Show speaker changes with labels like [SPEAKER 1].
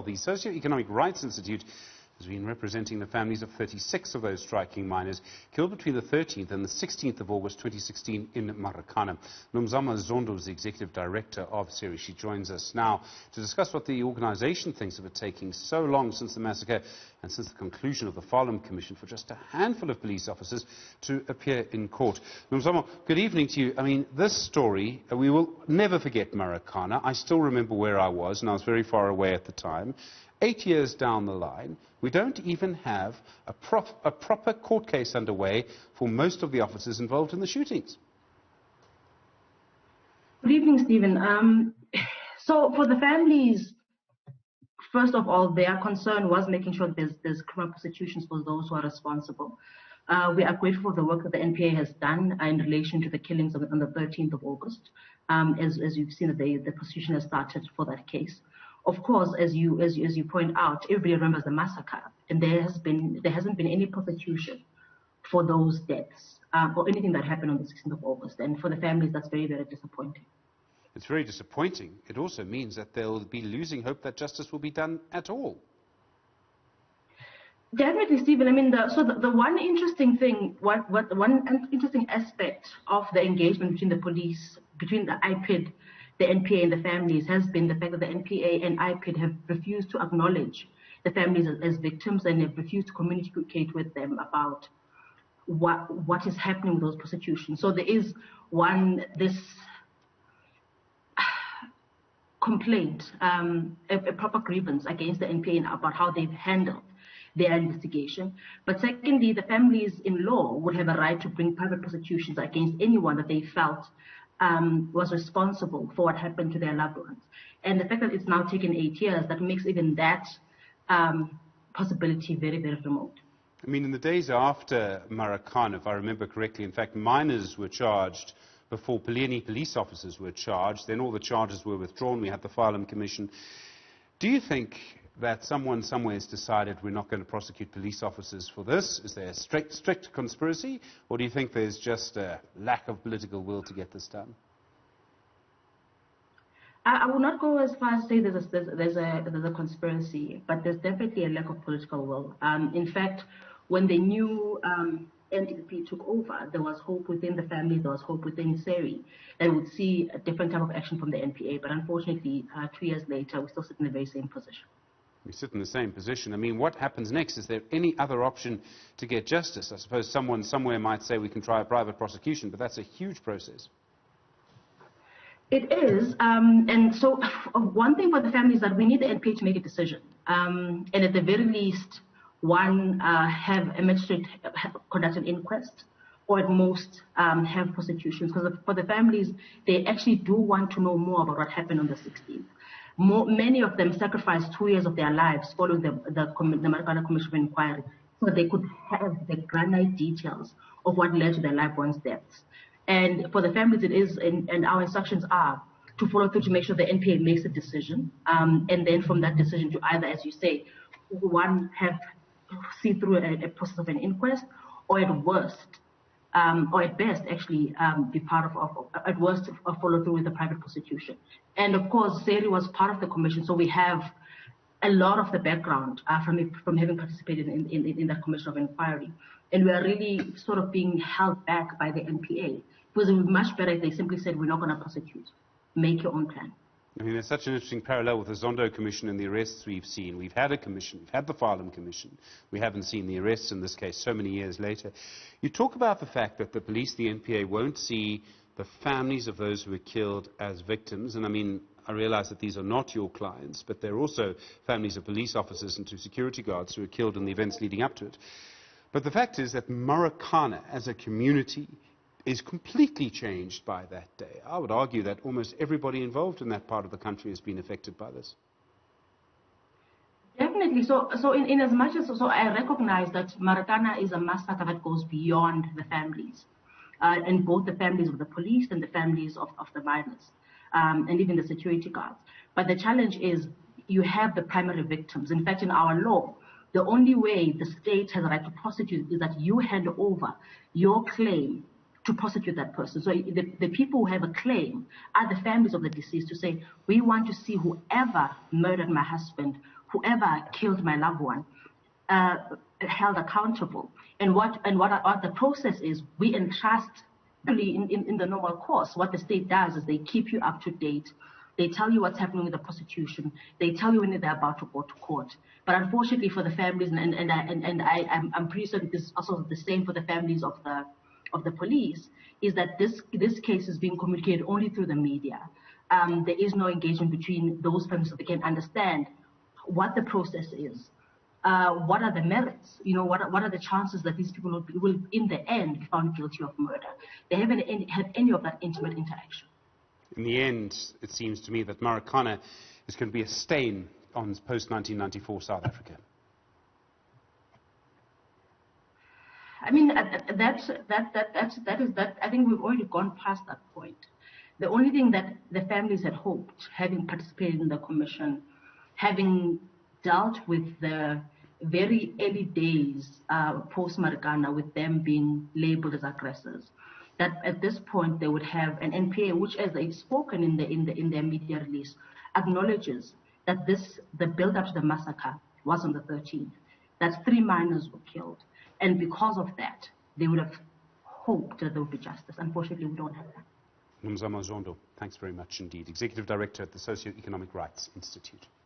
[SPEAKER 1] The Socio-Economic Rights Institute has been representing the families of 36 of those striking miners killed between the 13th and the 16th of August 2016 in Marikana. Nomzamo Zondo is the Executive Director of SERI. She joins us now to discuss what the organisation thinks of it taking so long since the massacre and since the conclusion of the Farlam Commission for just a handful of police officers to appear in court. Nomzamo, good evening to you. I mean, this story, we will never forget Marikana. I still remember where I was, and I was very far away at the time. 8 years down the line, we don't even have a proper court case underway for most of the officers involved in the shootings.
[SPEAKER 2] Good evening, Stephen. So for the families, first of all, their concern was making sure there's criminal prosecutions for those who are responsible. We are grateful for the work that the NPA has done in relation to the killings on the 13th of August. As you've seen, the prosecution has started for that case. Of course, as you point out, everybody remembers the massacre, and there hasn't been any prosecution for those deaths or anything that happened on the 16th of August. And for the families, that's very, very disappointing.
[SPEAKER 1] It's very disappointing. It also means that they'll be losing hope that justice will be done at all.
[SPEAKER 2] Definitely, Stephen. I mean, the one interesting thing, one interesting aspect of the engagement between the police, between the IPID, the NPA and the families has been the fact that the NPA and IPID have refused to acknowledge the families as victims and have refused to communicate with them about what is happening with those prosecutions. So there is this complaint, a proper grievance against the NPA about how they've handled their investigation. But secondly, the families in law would have a right to bring private prosecutions against anyone that they felt was responsible for what happened to their loved ones. And the fact that it's now taken 8 years, that makes even that possibility very, very remote.
[SPEAKER 1] I mean, in the days after Marikana, if I remember correctly, in fact, miners were charged before any police officers were charged. Then all the charges were withdrawn. We had the Farlam Commission. Do you think that someone somewhere has decided we're not going to prosecute police officers for this? Is there a strict conspiracy, or do you think there's just a lack of political will to get this done?
[SPEAKER 2] I will not go as far as say there's a conspiracy, but there's definitely a lack of political will. In fact, when the new NPA took over, there was hope within the families, there was hope within SERI, and would see a different type of action from the NPA. But unfortunately, 2 years later, we still sit in the very same position.
[SPEAKER 1] We sit in the same position. I mean, what happens next? Is there any other option to get justice? I suppose someone somewhere might say we can try a private prosecution, but that's a huge process.
[SPEAKER 2] It is. And so one thing for the family is that we need the NPA to make a decision. And at the very least, have a magistrate conduct an inquest, or at most have prosecutions. Because for the families, they actually do want to know more about what happened on the 16th. Many of them sacrificed 2 years of their lives following the Marikana Commission of Inquiry, so they could have the granite details of what led to their loved ones' deaths. And for the families, it is, and our instructions are to follow through to make sure the NPA makes a decision, and then from that decision to either, as you say, see through a process of an inquest, or at worst, or at best, actually, be part of, at worst, follow through with the private prosecution. And of course, SERI was part of the commission, so we have a lot of the background from having participated in that commission of inquiry. And we are really sort of being held back by the NPA, because it would be much better if they simply said, we're not going to prosecute. Make your own plan.
[SPEAKER 1] I mean, there's such an interesting parallel with the Zondo Commission and the arrests we've seen. We've had a commission, we've had the Farlam Commission. We haven't seen the arrests in this case so many years later. You talk about the fact that the police, the NPA, won't see the families of those who were killed as victims. And I mean, I realize that these are not your clients, but they're also families of police officers and 2 security guards who were killed in the events leading up to it. But the fact is that Marikana as a community is completely changed by that day. I would argue that almost everybody involved in that part of the country has been affected by this.
[SPEAKER 2] Definitely. So in as much as I recognize that Marikana is a massacre that goes beyond the families, and both the families of the police and the families of the miners, and even the security guards. But the challenge is you have the primary victims. In fact, in our law, the only way the state has a right to prosecute is that you hand over your claim to prosecute that person. So the people who have a claim are the families of the deceased to say, we want to see whoever murdered my husband whoever killed my loved one held accountable. And what the process is, we entrust really in the normal course. What the state does is they keep you up to date. They tell you what's happening with the prosecution. They tell you when they're about to go to court. But unfortunately for the families, I'm pretty certain this is also the same for the families of the police, is that this case is being communicated only through the media. There is no engagement between those families so they can understand what the process is. What are the merits? What are the chances that these people will in the end be found guilty of murder? They haven't had any of that intimate interaction.
[SPEAKER 1] In the end, it seems to me that Marikana is going to be a stain on post-1994 South Africa.
[SPEAKER 2] I mean, that I think we've already gone past that point. The only thing that the families had hoped, having participated in the commission, having dealt with the very early days post-Marikana, with them being labeled as aggressors, that at this point they would have an NPA, which, as they've spoken in their media release, acknowledges that the build-up to the massacre was on the 13th, that 3 minors were killed. And because of that, they would have hoped that there would be justice. Unfortunately, we don't have that.
[SPEAKER 1] Nomzamo Zondo, thanks very much indeed. Executive Director at the Socio-Economic Rights Institute.